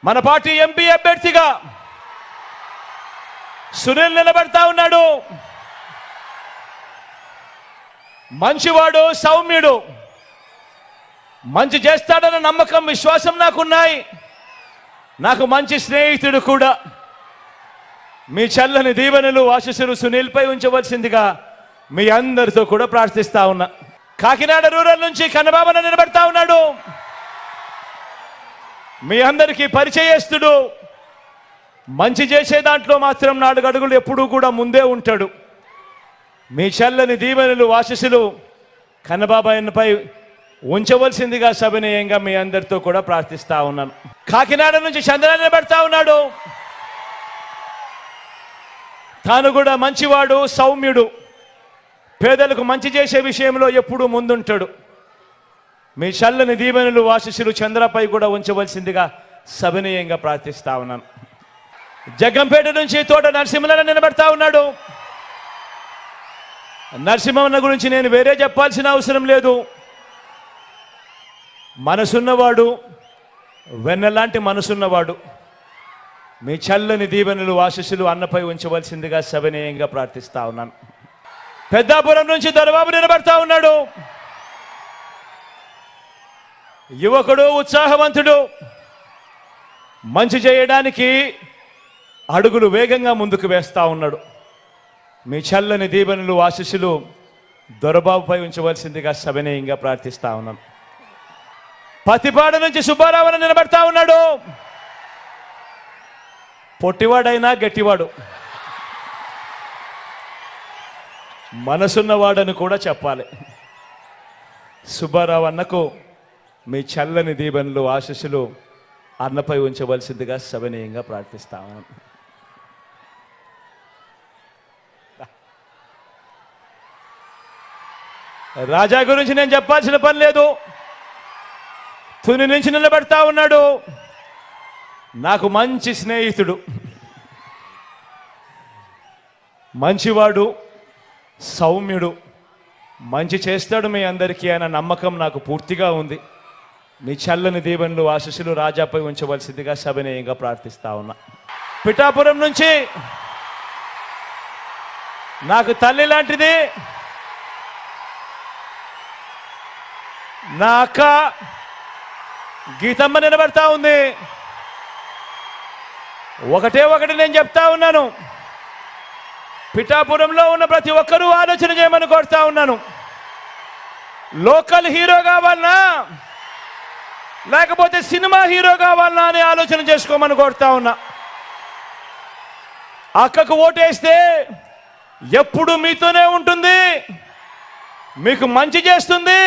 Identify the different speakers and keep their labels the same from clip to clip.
Speaker 1: మన party MP అభ్యర్థిగా సునీల్ నిలబడతా ఉన్నాడు. మంచివాడు, సౌమ్యుడు, మంచి చేస్తాడన్న నమ్మకం, విశ్వాసం నాకున్నాయి. నాకు మంచి స్నేహితుడు కూడా. మీ చల్లని దీవెనలు, ఆశీస్సులు సునీల్పై ఉంచవలసిందిగా మీ అందరితో కూడా ప్రార్థిస్తా ఉన్నా. కాకినాడ రూరల్ నుంచి కన్నబాబున నిలబడతా ఉన్నాడు. మీ అందరికీ పరిచయస్తుడు. మంచి చేసే దాంట్లో మాత్రం 4 అడుగులు ఎప్పుడూ కూడా ముందే ఉంటాడు. మీ చల్లని దీవెనలు, ఆశీస్సులు కన్నబాబాయన్పై ఉంచవలసిందిగా సవినయంగా మీ అందరితో కూడా ప్రార్థిస్తా ఉన్నాను. కాకినాడ నుంచి చంద్ర నిలబడతా ఉన్నాడు. తాను కూడా మంచివాడు, సౌమ్యుడు, పేదలకు మంచి చేసే విషయంలో ఎప్పుడూ ముందుంటాడు. మీ చల్లని దీవెనలు, ఆశీస్సులు చంద్రపై కూడా ఉంచవలసిందిగా సవినయంగా ప్రార్థిస్తా ఉన్నాను. జగ్గంపేట నుంచి తోట నరసింహన్న నిలబడతా ఉన్నాడు. నరసింహన్న గురించి నేను వేరే చెప్పాల్సిన అవసరం లేదు. మనసున్నవాడు, వెన్నలాంటి మనసున్నవాడు. మీ చల్లని దీవెనలు, ఆశీస్సులు అన్నపై ఉంచవలసిందిగా సవినయంగా ప్రార్థిస్తా ఉన్నాను. పెద్దాపురం నుంచి దొరబాబు నిలబడతా ఉన్నాడు. యువకుడు, ఉత్సాహవంతుడు, మంచి చేయడానికి అడుగులు వేగంగా ముందుకు వేస్తా ఉన్నాడు. మీ చల్లని దీవెనలు, ఆశీస్సులు దొరబాబుపై ఉంచవలసిందిగా సవినయంగా ప్రార్థిస్తా ఉన్నాను. పతిపాడు నుంచి సుబ్బారావు నిలబడతా ఉన్నాడు. పొట్టివాడైనా గట్టివాడు, మనసున్నవాడని కూడా చెప్పాలి. సుబ్బారావు అన్నకు మీ చల్లని దీవెనలు, ఆశీస్సులు అన్నపై ఉంచవలసిందిగా సవినయంగా ప్రార్థిస్తా ఉన్నాను. రాజా గురించి నేను చెప్పాల్సిన పని లేదు. తుని నుంచి నిలబడతా ఉన్నాడు. నాకు మంచి స్నేహితుడు, మంచివాడు, సౌమ్యుడు, మంచి చేస్తాడు మీ అందరికీ అన్న నమ్మకం నాకు పూర్తిగా ఉంది. మీ చల్లని దీవెనలు, ఆశీస్సులు రాజాపై ఉంచవలసిందిగా సవినయంగా ప్రార్థిస్తా ఉన్నా. పిఠాపురం నుంచి నాకు తల్లి లాంటిది నా అక్క గీతమ్మ నిలబడతా ఉంది. ఒకటి నేను చెప్తా ఉన్నాను. పిఠాపురంలో ఉన్న ప్రతి ఒక్కరూ ఆలోచన చేయమని కోరుతా ఉన్నాను. లోకల్ హీరో కావాలన్నా లేకపోతే సినిమా హీరో కావాలన్నా అని ఆలోచన చేసుకోమని కోరుతా ఉన్నా. అక్కకు ఓటేస్తే ఎప్పుడు మీతోనే ఉంటుంది, మీకు మంచి చేస్తుంది.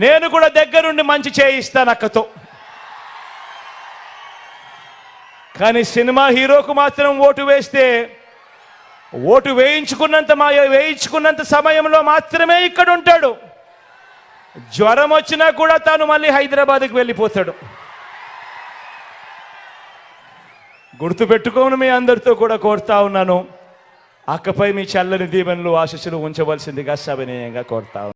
Speaker 1: నేను కూడా దగ్గరుండి మంచి చేయిస్తాను అక్కతో. కానీ సినిమా హీరోకు మాత్రం ఓటు వేస్తే ఓటు వేయించుకున్నంత సమయంలో మాత్రమే ఇక్కడ ఉంటాడు. జ్వరం వచ్చినా కూడా తాను మళ్ళీ హైదరాబాద్కి వెళ్ళిపోతాడు. గుర్తుపెట్టుకోను మీ అందరితో కూడా కోరుతా ఉన్నాను. అక్కపై మీ చల్లని దీవెనలు, ఆశీస్సులు ఉంచవలసిందిగా సవినయంగా కోరుతా ఉన్నాను.